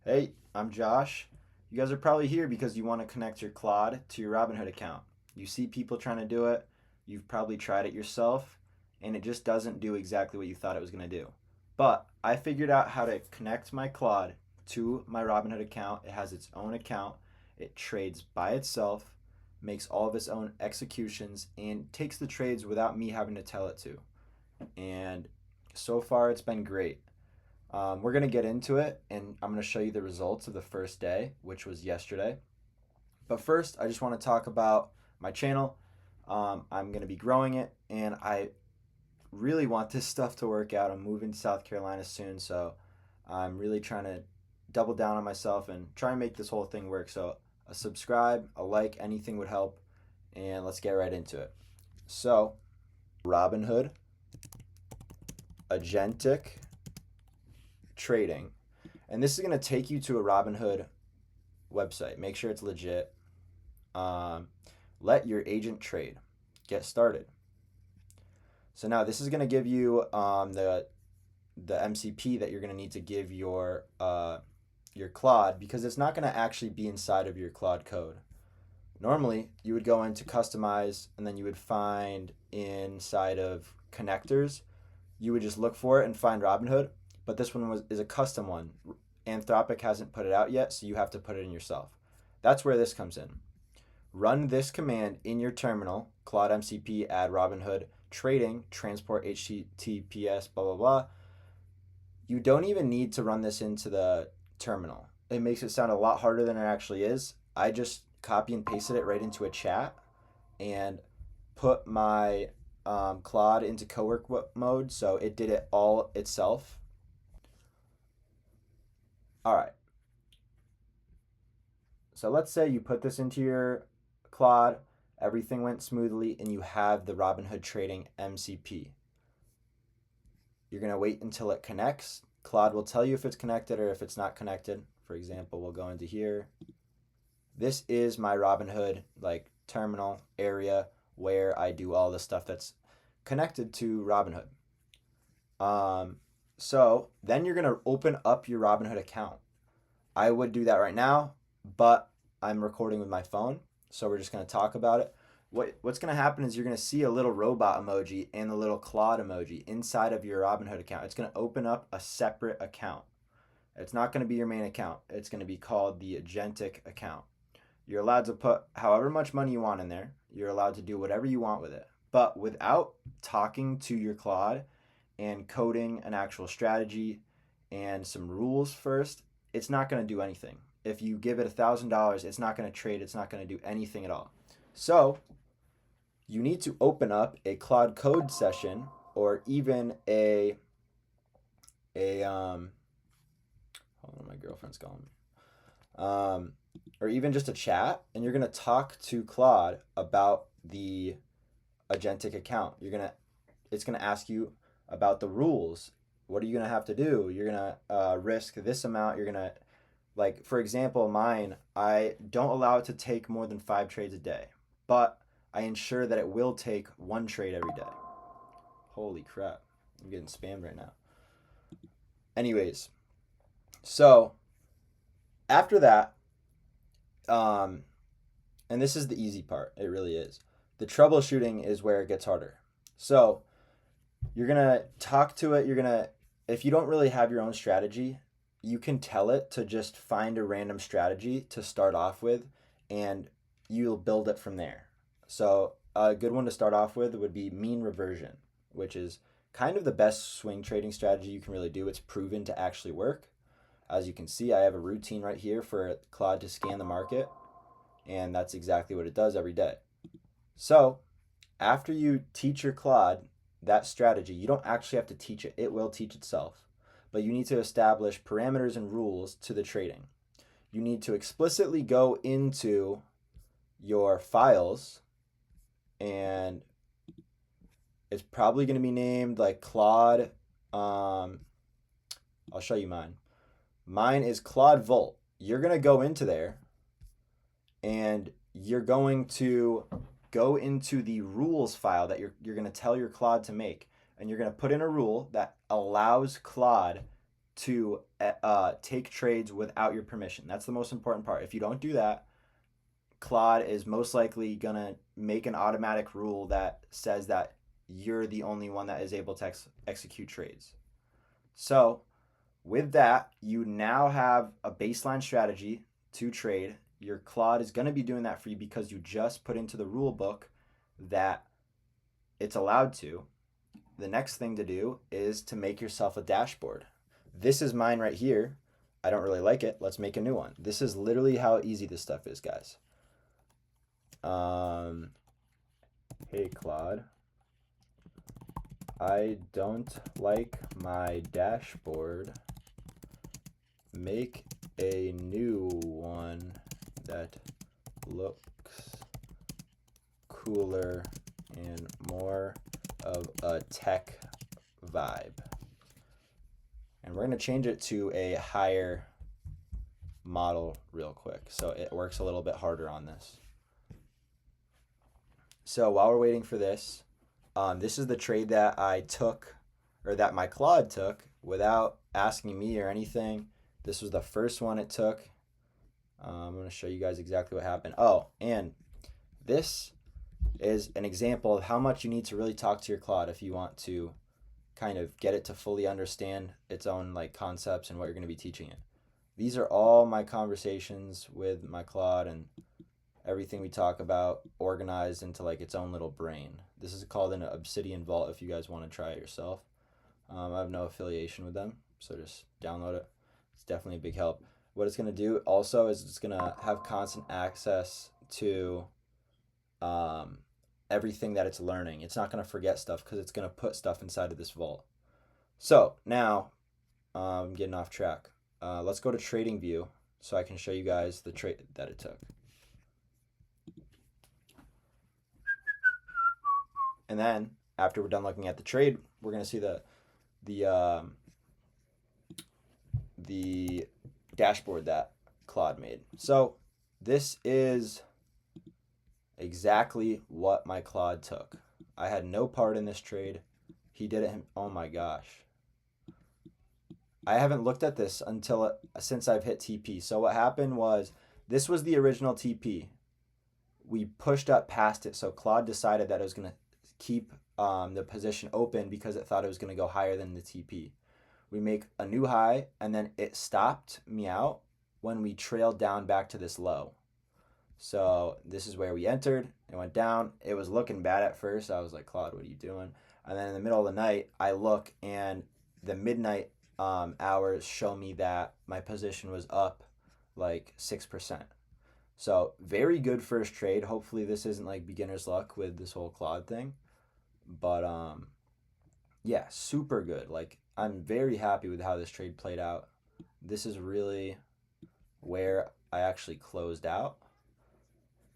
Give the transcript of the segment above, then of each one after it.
Hey, I'm Josh. You guys are probably here because you want to connect your Claude to your Robinhood account. You see people trying to do it, you've probably tried it yourself, and it just doesn't do exactly what you thought it was going to do. But I figured out how to connect my Claude to my Robinhood account. It has its own account, it trades by itself, makes all of its own executions, and takes the trades without me having to tell it to. And so far, it's been great. We're going to get into it, and I'm going to show you the results of the first day, which was yesterday. But first, I just want to talk about my channel. I'm going to be growing it, and I really want this stuff to work out. I'm moving to South Carolina soon, so I'm really trying to double down on myself and try and make this whole thing work. So, a subscribe, a like, anything would help, and let's get right into it. So, Robinhood, Agentic, trading. And this is going to take you to a Robinhood website. Make sure it's legit. Let your agent trade. Get started. So now this is going to give you the MCP that you're going to need to give your Claude, because it's not going to actually be inside of your Claude code. Normally, you would go into customize, and then you would find inside of connectors, you would just look for it and find Robinhood. But this one is a custom one. Anthropic hasn't put it out yet, so you have to put it in yourself. That's where this comes in. Run this command in your terminal, Claude MCP add Robinhood trading, transport HTTPS, blah, blah, blah. You don't even need to run this into the terminal. It makes it sound a lot harder than it actually is. I just copy and pasted it right into a chat and put my Claude into cowork mode, so it did it all itself. All right. So let's say you put this into your Claude, everything went smoothly, and you have the Robinhood Trading MCP. You're going to wait until it connects. Claude will tell you if it's connected or if it's not connected. For example, we'll go into here. This is my Robinhood terminal area where I do all the stuff that's connected to Robinhood. So then you're going to open up your Robinhood account. I would do that right now, but I'm recording with my phone, so we're just going to talk about it. What's going to happen is you're going to see a little robot emoji and the little Claude emoji inside of your Robinhood account. It's going to open up a separate account. It's not going to be your main account. It's going to be called the Agentic account. You're allowed to put however much money you want in there. You're allowed to do whatever you want with it. But without talking to your Claude and coding an actual strategy and some rules first, it's not going to do anything. If you give it $1,000, it's not going to trade. It's not going to do anything at all. So you need to open up a Claude code session, or even hold on, my girlfriend's calling me. Or even just a chat, and you're going to talk to Claude about the Agentic account. It's going to ask you about the rules. What are you going to have to do? You're going to risk this amount. You're going to, for example, mine, I don't allow it to take more than 5 trades a day, but I ensure that it will take 1 trade every day. Holy crap. I'm getting spammed right now. Anyways, so after that, and this is the easy part. It really is. The troubleshooting is where it gets harder. So you're going to talk to it. If you don't really have your own strategy, you can tell it to just find a random strategy to start off with, and you'll build it from there. So a good one to start off with would be mean reversion, which is kind of the best swing trading strategy you can really do. It's proven to actually work. As you can see, I have a routine right here for Claude to scan the market, and that's exactly what it does every day. So after you teach your Claude that strategy, you don't actually have to teach it. It will teach itself. But you need to establish parameters and rules to the trading. You need to explicitly go into your files, and it's probably going to be named Claude. I'll show you mine. Mine is Claude Volt. You're going to go into there, and you're going to go into the rules file that you're going to tell your Claude to make. And you're going to put in a rule that allows Claude to take trades without your permission. That's the most important part. If you don't do that, Claude is most likely going to make an automatic rule that says that you're the only one that is able to execute trades. So, with that, you now have a baseline strategy to trade. Your Claude is going to be doing that for you because you just put into the rule book that it's allowed to. The next thing to do is to make yourself a dashboard. This is mine right here. I don't really like it. Let's make a new one. This is literally how easy this stuff is, guys. Hey, Claude. I don't like my dashboard. Make a new one that looks cooler and more of a tech vibe. And we're going to change it to a higher model real quick so it works a little bit harder on this. So while we're waiting for this, this is the trade that I took, or that my Claude took without asking me or anything. This was the first one it took. I'm going to show you guys exactly what happened. Oh, and this is an example of how much you need to really talk to your Claude if you want to kind of get it to fully understand its own like concepts and what you're going to be teaching it. These are all my conversations with my Claude and everything we talk about organized into like its own little brain. This is called an Obsidian Vault if you guys want to try it yourself. I have no affiliation with them, so just download it. It's definitely a big help. What it's going to do also is it's going to have constant access to everything that it's learning. It's not going to forget stuff because it's going to put stuff inside of this vault. So now I'm getting off track. Let's go to Trading View so I can show you guys the trade that it took. And then after we're done looking at the trade, we're going to see the dashboard that Claude made. So this is exactly what my Claude took. I had no part in this trade. He did it. Oh my gosh. I haven't looked at this since I've hit TP. So what happened was this was the original TP. We pushed up past it. So Claude decided that it was going to keep the position open because it thought it was going to go higher than the TP. We make a new high and then it stopped me out when we trailed down back to this low. So this is where we entered. It went down. It was looking bad at first. I was like, Claude, what are you doing? And then in the middle of the night, I look and the midnight hours show me that my position was up like 6%. So very good first trade. Hopefully this isn't like beginner's luck with this whole Claude thing. But yeah, super good. Like I'm very happy with how this trade played out. This is really where I actually closed out.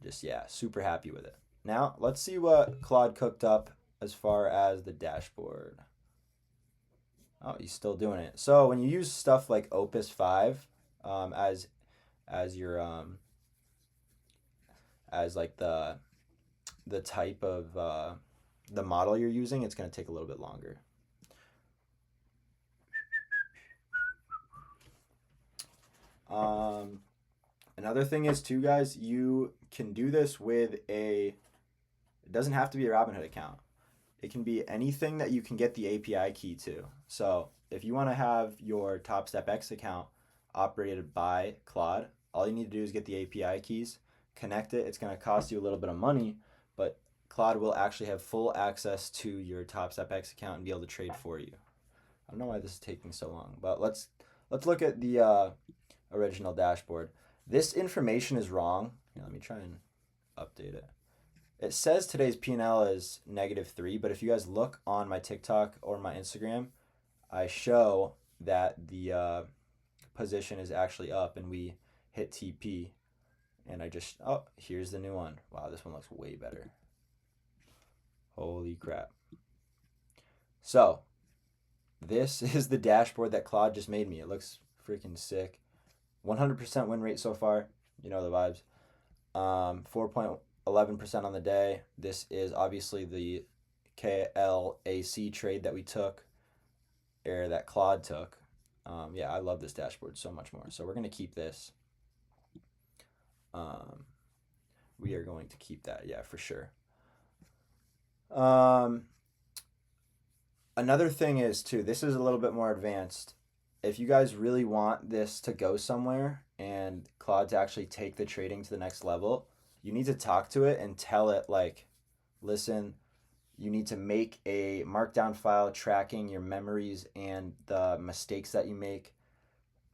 Just, yeah, super happy with it. Now, let's see what Claude cooked up as far as the dashboard. Oh, he's still doing it. So when you use stuff like Opus 5 as your as like the type of the model you're using, it's going to take a little bit longer. Another thing is too, guys, you can do this with it doesn't have to be a Robinhood account. It can be anything that you can get the API key to. So if you want to have your TopStepX account operated by Claude, all you need to do is get the API keys, connect it. It's going to cost you a little bit of money, but Claude will actually have full access to your TopStepX account and be able to trade for you. I don't know why this is taking so long, but let's look at the original dashboard. This information is wrong. Here, let me try and update it. It says today's P&L is -3, but if you guys look on my TikTok or my Instagram, I show that the position is actually up and we hit TP. And oh, here's the new one. Wow, this one looks way better. Holy crap. So, this is the dashboard that Claude just made me. It looks freaking sick. 100% win rate so far. You know the vibes. 4.11% on the day. This is obviously the KLAC trade that we took, or that Claude took. Yeah, I love this dashboard so much more. So we're going to keep this. We are going to keep that, yeah, for sure. Another thing is too, this is a little bit more advanced. If you guys really want this to go somewhere and Claude to actually take the trading to the next level, you need to talk to it and tell it like, listen, you need to make a markdown file tracking your memories and the mistakes that you make.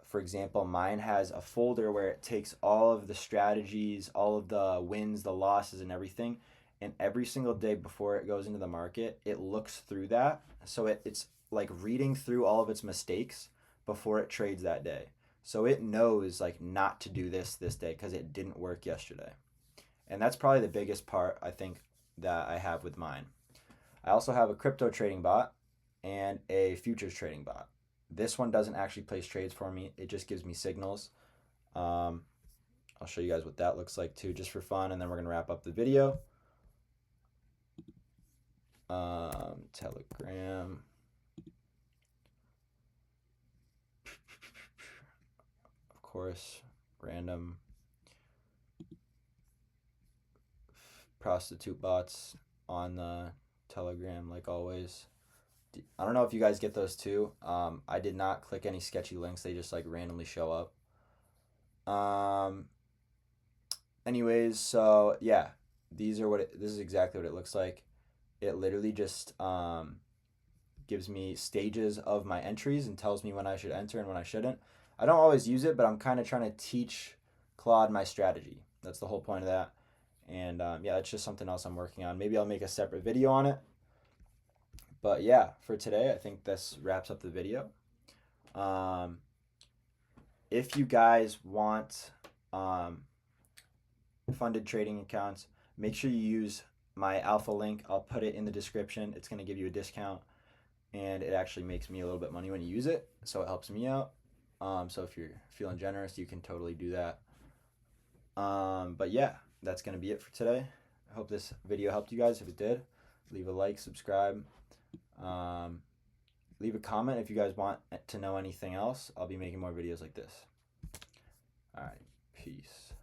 For example, mine has a folder where it takes all of the strategies, all of the wins, the losses, and everything. And every single day before it goes into the market, it looks through that. So it's like reading through all of its mistakes before it trades that day. So it knows like not to do this day because it didn't work yesterday. And that's probably the biggest part I think that I have with mine. I also have a crypto trading bot and a futures trading bot. This one doesn't actually place trades for me. It just gives me signals. I'll show you guys what that looks like too, just for fun, and then we're going to wrap up the video. Telegram. Of course, random prostitute bots on the Telegram, like always. I don't know if you guys get those too. I did not click any sketchy links. They just like randomly show up. Anyways, so yeah, this is exactly what it looks like. It literally just gives me stages of my entries and tells me when I should enter and when I shouldn't. I don't always use it, but I'm kind of trying to teach Claude my strategy. That's the whole point of that. And yeah, that's just something else I'm working on. Maybe I'll make a separate video on it. But yeah, for today, I think this wraps up the video. If you guys want funded trading accounts, make sure you use my alpha link. I'll put it in the description. It's going to give you a discount, and it actually makes me a little bit of money when you use it, so it helps me out. So if you're feeling generous, you can totally do that. But yeah, that's going to be it for today. I hope this video helped you guys. If it did, leave a like, subscribe, leave a comment if you guys want to know anything else. I'll be making more videos like this. All right, peace.